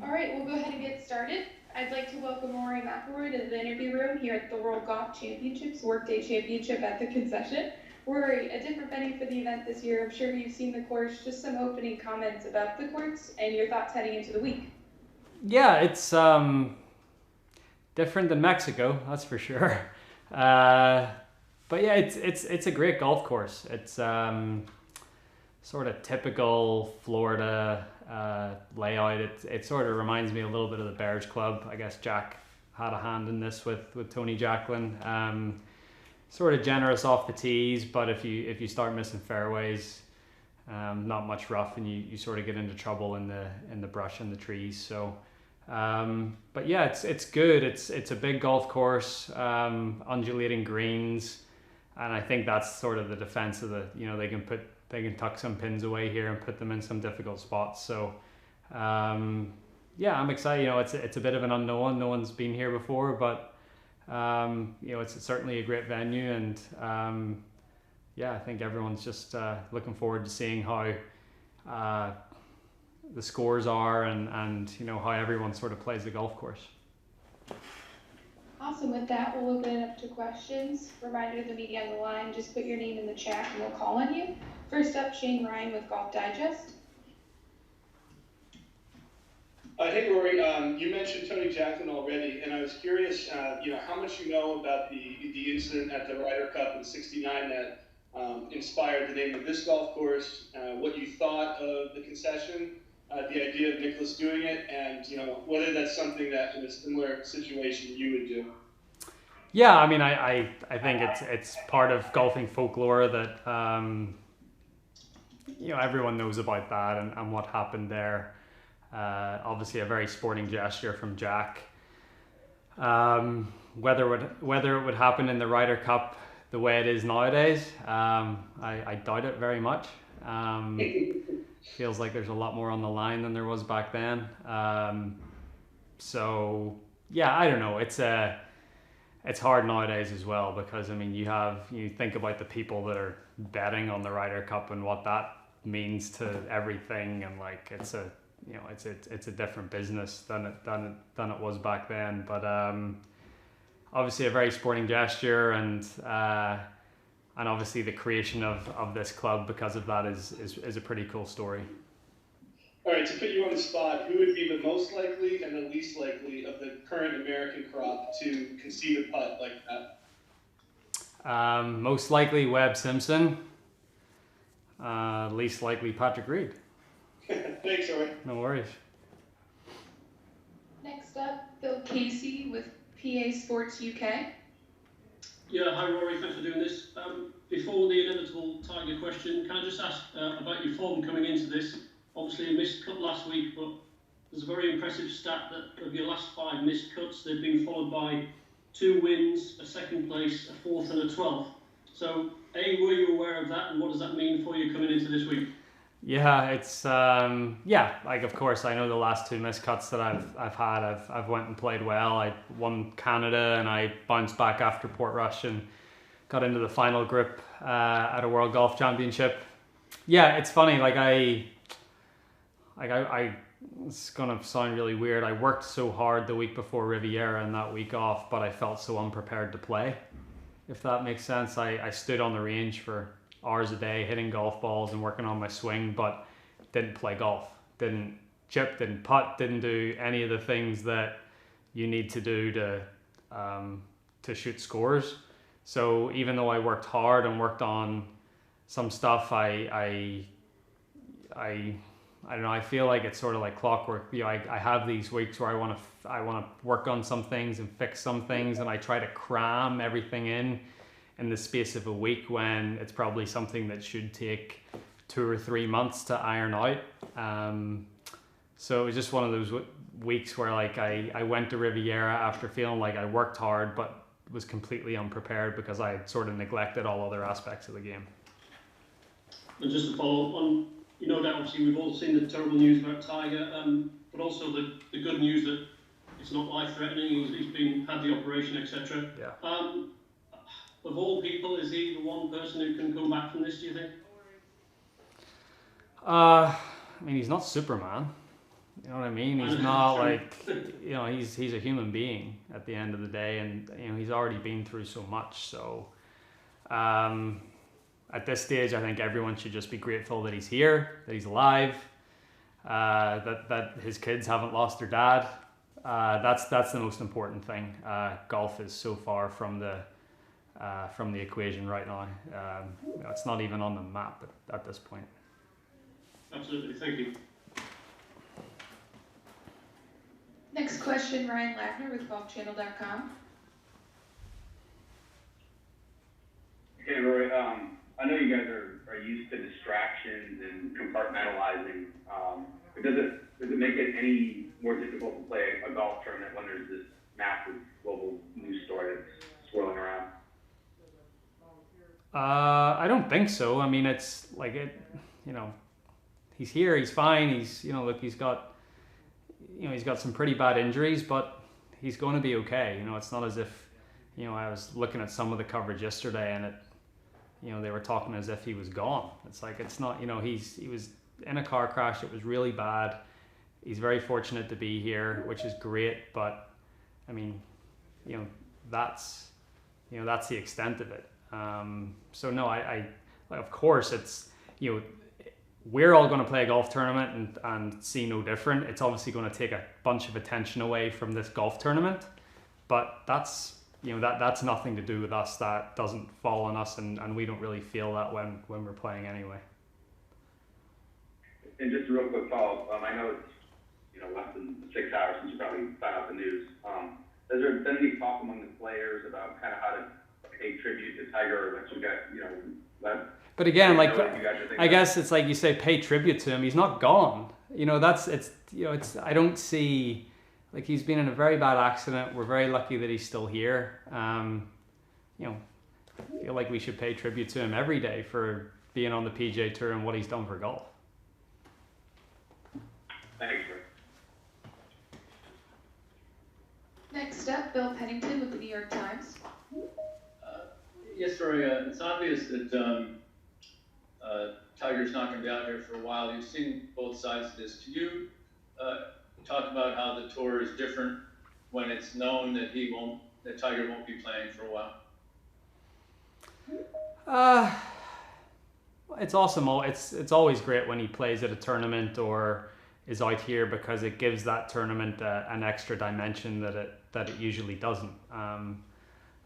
All right, we'll go ahead and get started. I'd like to welcome Rory McIlroy to the interview room here at the World Golf Championships Workday Championship at the concession. Rory, a different venue for the event this year. I'm sure you've seen the course. Just some opening comments about the course and your thoughts heading into the week. Yeah, it's different than Mexico, that's for sure. Uh, but yeah, it's a great golf course. It's sort of typical Florida layout. It sort of reminds me a little bit of the Bears Club. I guess Jack had a hand in this with Tony Jacklin. Sort of generous off the tees, but if you start missing fairways, not much rough, and you sort of get into trouble in the brush and the trees. So, but yeah, it's good. It's a big golf course, undulating greens, and I think that's sort of the defense of they can tuck some pins away here and put them in some difficult spots. So, yeah, I'm excited. It's a bit of an unknown. No one's been here before, but it's certainly a great venue, and yeah, I think everyone's just looking forward to seeing how uh, the scores are, and how everyone sort of plays the golf course. Awesome. With that, we'll open it up to questions. Reminder to the media on the line, just put your name in the chat and we'll call on you. First up, Shane Ryan with Golf Digest. Hey Rory, you mentioned Tony Jacklin already, and I was curious, how much you know about the incident at the Ryder Cup in '69 that inspired the name of this golf course, what you thought of the concession, the idea of Nicholas doing it, and whether that's something that in a similar situation you would do. Yeah, I mean, I think it's part of golfing folklore that everyone knows about that, and what happened there. Obviously, a very sporting gesture from Jack. Whether it would happen in the Ryder Cup the way it is nowadays, I doubt it very much. Feels like there's a lot more on the line than there was back then. So yeah, I don't know. It's hard nowadays as well, because I mean you think about the people that are betting on the Ryder Cup and what that means to everything, and like it's a different business than it was back then. But obviously a very sporting gesture, and obviously the creation of this club because of that is a pretty cool story. All right, to put you on the spot, who would be the most likely and the least likely of the current American crop to concede a putt like that? Most likely Webb Simpson. Least likely Patrick Reed. Thanks, Rory. No worries. Next up, Phil Casey with PA Sports UK. Yeah, hi Rory, thanks for doing this. Before the inevitable Tiger question, can I just ask about your form coming into this? Obviously you missed cut last week, but there's a very impressive stat that of your last 5 missed cuts, they've been followed by 2 wins, a second place, a fourth and a 12th. So A, were you aware of that, and what does that mean for you coming into this week? Yeah, it's like of course I know the last 2 miscuts that I've had. I've went and played well. I won Canada and I bounced back after Portrush and got into the final group at a World Golf Championship. Yeah, it's funny. I it's gonna sound really weird. I worked so hard the week before Riviera and that week off, but I felt so unprepared to play. If that makes sense, I stood on the range for hours a day hitting golf balls and working on my swing, but didn't play golf, didn't chip, didn't putt, didn't do any of the things that you need to do to shoot scores. So even though I worked hard and worked on some stuff, I don't know. I feel like it's sort of like clockwork. I have these weeks where I want to work on some things and fix some things, and I try to cram everything in the space of a week, when it's probably something that should take 2 or 3 months to iron out. So it was just one of those weeks where I went to Riviera after feeling like I worked hard, but was completely unprepared because I had sort of neglected all other aspects of the game. And just to follow up on, that obviously we've all seen the terrible news about Tiger, but also the good news that it's not life-threatening, he's had the operation, etc. Yeah. Of all people, is he the one person who can come back from this, do you think? I mean, he's not Superman. You know what I mean? He's not like, you know, he's a human being at the end of the day, and you know he's already been through so much. So at this stage, I think everyone should just be grateful that he's here, that he's alive, that his kids haven't lost their dad. That's the most important thing. Golf is so far from the equation right now. It's not even on the map at this point. Absolutely, thank you. Next question, Ryan Lackner with golfchannel.com. Hey, Rory. I know you guys are used to distractions and compartmentalizing. But does it make it any more difficult to play a golf tournament when there's this massive global news story that's swirling around? I don't think so. I mean, it's like it. You know, he's here. He's fine. He's look. He's got some pretty bad injuries, but he's going to be okay. You know, it's not as if, I was looking at some of the coverage yesterday and they were talking as if he was gone. It's like, it's not, he was in a car crash. It was really bad. He's very fortunate to be here, which is great. But I mean, that's the extent of it. So no, I of course it's, we're all going to play a golf tournament and see no different. It's obviously going to take a bunch of attention away from this golf tournament, but that's nothing to do with us. That doesn't fall on us, and we don't really feel that when we're playing anyway. And just a real quick follow-up. I know it's less than 6 hours since you probably found out the news. Has there been any talk among the players about kind of how to pay tribute to Tiger, or that you got that? But again, like, I guess it's like you say, pay tribute to him. He's not gone. I don't see, like, he's been in a very bad accident. We're very lucky that he's still here. I feel like we should pay tribute to him every day for being on the PGA Tour and what he's done for golf. Thanks, Rick. Next up, Bill Pennington with the New York Times. Yes, Rory. It's obvious that Tiger's not going to be out here for a while. You've seen both sides of this. Can you talk about how the tour is different when it's known that Tiger won't be playing for a while? It's awesome. It's always great when he plays at a tournament or is out here, because it gives that tournament an extra dimension that it usually doesn't.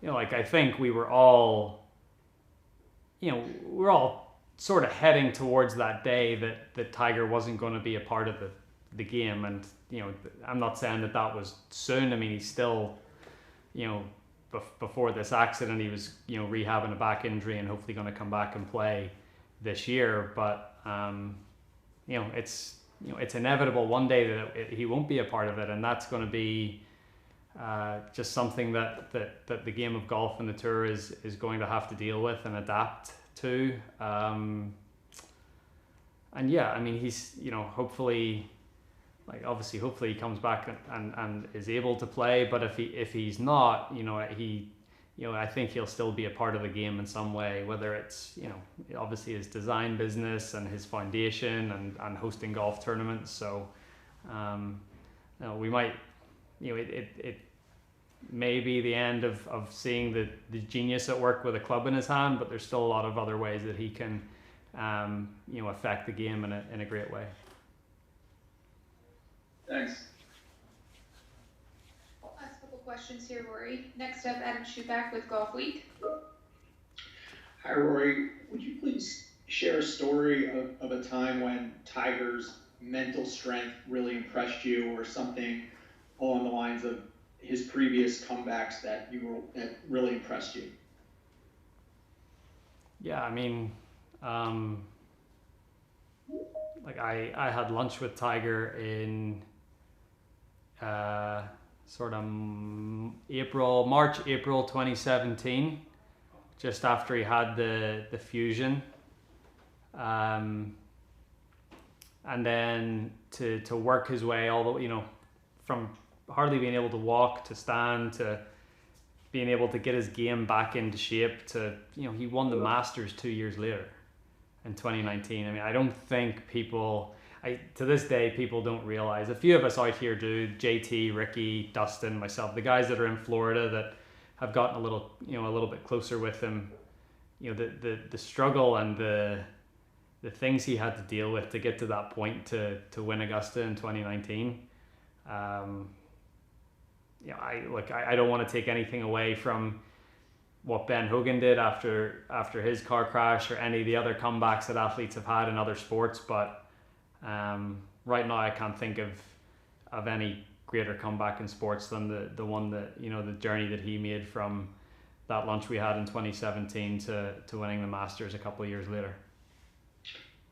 Like, I think we were all sort of heading towards that day that Tiger wasn't going to be a part of the game. And, I'm not saying that was soon. I mean, he's still, before this accident, he was, rehabbing a back injury and hopefully going to come back and play this year. But, it's inevitable one day that he won't be a part of it. And that's going to be just something that the game of golf and the tour is going to have to deal with and adapt to. And yeah, I mean, he's, hopefully he comes back and is able to play. But if he's not, I think he'll still be a part of the game in some way, whether it's, obviously his design business and his foundation and hosting golf tournaments. So, we might, it may be the end of seeing the genius at work with a club in his hand, but there's still a lot of other ways that he can, affect the game in a great way. Thanks. Last couple questions here, Rory. Next up, Adam Schuback with Golf Week. Hi, Rory. Would you please share a story of a time when Tiger's mental strength really impressed you, or something along the lines of his previous comebacks that really impressed you? Yeah, I mean, like I had lunch with Tiger in sort of March, April 2017, just after he had the fusion. And then to work his way all the, from hardly being able to walk to stand to being able to get his game back into shape to, he won the Masters 2 years later in 2019. I mean, I don't think people, to this day, people don't realize. A few of us out here do. JT, Ricky, Dustin, myself, the guys that are in Florida that have gotten a little bit closer with him. The struggle and the things he had to deal with to get to that point to win Augusta in 2019. I don't want to take anything away from what Ben Hogan did after his car crash or any of the other comebacks that athletes have had in other sports, but right now I can't think of any greater comeback in sports than the one that, the journey that he made from that launch we had in 2017 to winning the Masters a couple of years later.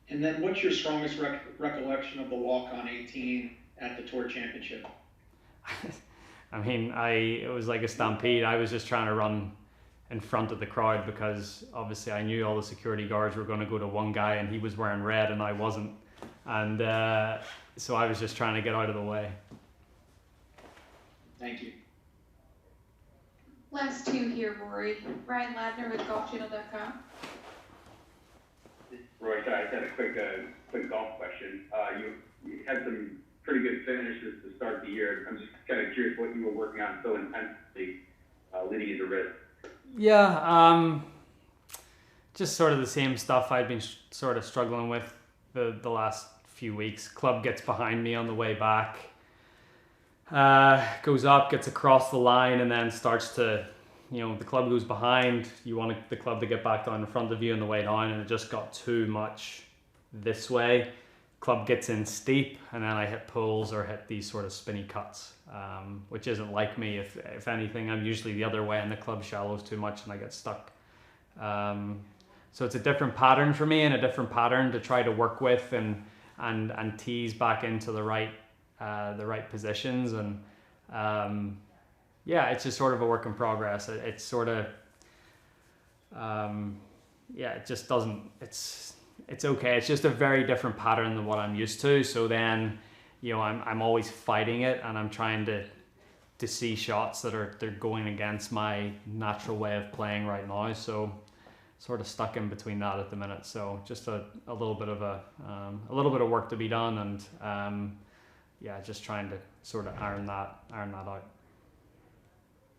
And then what's your strongest recollection of the walk-on 18 at the Tour Championship? I mean, it was like a stampede. I was just trying to run in front of the crowd because obviously I knew all the security guards were going to go to one guy and he was wearing red and I wasn't. And so I was just trying to get out of the way. Thank you. Last two here, Rory. Brian Ladner with GolfChannel.com. Roy, I just had a quick golf question. You had some pretty good finishes to start the year. I'm just kind of curious what you were working on so intensely leading into Red. Yeah, just sort of the same stuff I'd been sort of struggling with the last few weeks. Club gets behind me on the way back, goes up, gets across the line, and then starts to, the club goes behind. You want the club to get back down in front of you on the way down, and it just got too much this way. Club gets in steep, and then I hit pulls or hit these sort of spinny cuts, which isn't like me. If anything, I'm usually the other way, and the club shallows too much, and I get stuck. So it's a different pattern for me, and a different pattern to try to work with, and tease back into the right positions, and it's just sort of a work in progress. It's sort of it just doesn't. It's okay. It's just a very different pattern than what I'm used to. So then, I'm always fighting it, and I'm trying to see shots they're going against my natural way of playing right now. So sort of stuck in between that at the minute. So just a little bit of a little bit of work to be done, and just trying to sort of iron that out.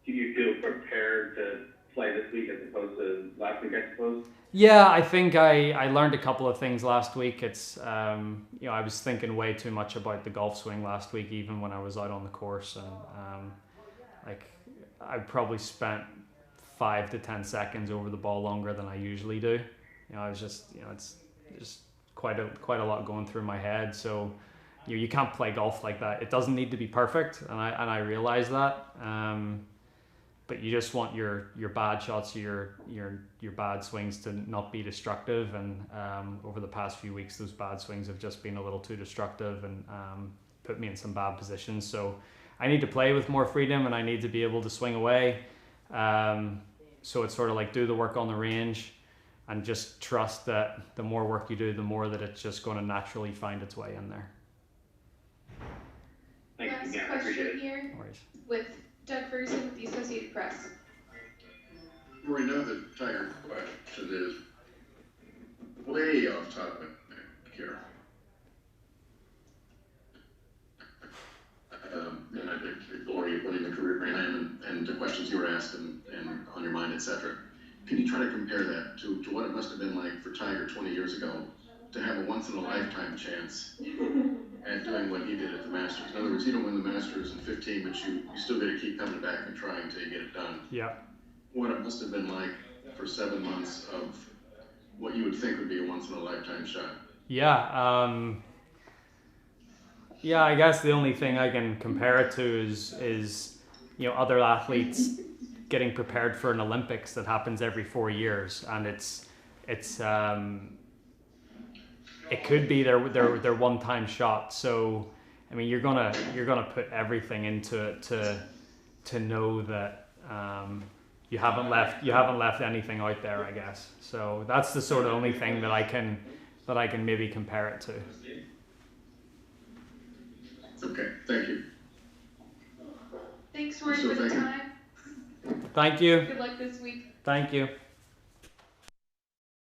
Do you feel prepared to play this week as opposed to last week, I suppose? Yeah, I think I learned a couple of things last week. It's I was thinking way too much about the golf swing last week, even when I was out on the course, and I probably spent 5 to 10 seconds over the ball longer than I usually do. I was just it's just quite a lot going through my head. So you can't play golf like that. It doesn't need to be perfect, and I realize that. But you just want your bad shots, your bad swings to not be destructive. And over the past few weeks, those bad swings have just been a little too destructive and put me in some bad positions. So I need to play with more freedom, and I need to be able to swing away. So it's sort of like do the work on the range, and just trust that the more work you do, the more that it's just going to naturally find its way in there. Thank you. Last question here No worries. with Doug Ferguson with the Associated Press. Rory, now the Tiger question is way off topic here. And I think, Rory, you're putting the career behind and the questions you were asked and on your mind, etc. Can you try to compare that to what it must have been like for Tiger 20 years ago to have a once-in-a-lifetime chance at doing what he did at the Masters? In other words, you don't win the Masters in 15, but you still got to keep coming back and trying until you get it done. Yeah. What it must have been like for 7 months of what you would think would be a once-in-a-lifetime shot. Yeah. I guess the only thing I can compare it to is other athletes getting prepared for an Olympics that happens every 4 years, and it could be their one-time shot. So I mean, you're gonna put everything into it to know that you haven't left anything out there, I guess. So that's the sort of only thing that I can maybe compare it to. Okay, thank you. Thanks, Rory, for the time. Thank you. Good luck this week. Thank you.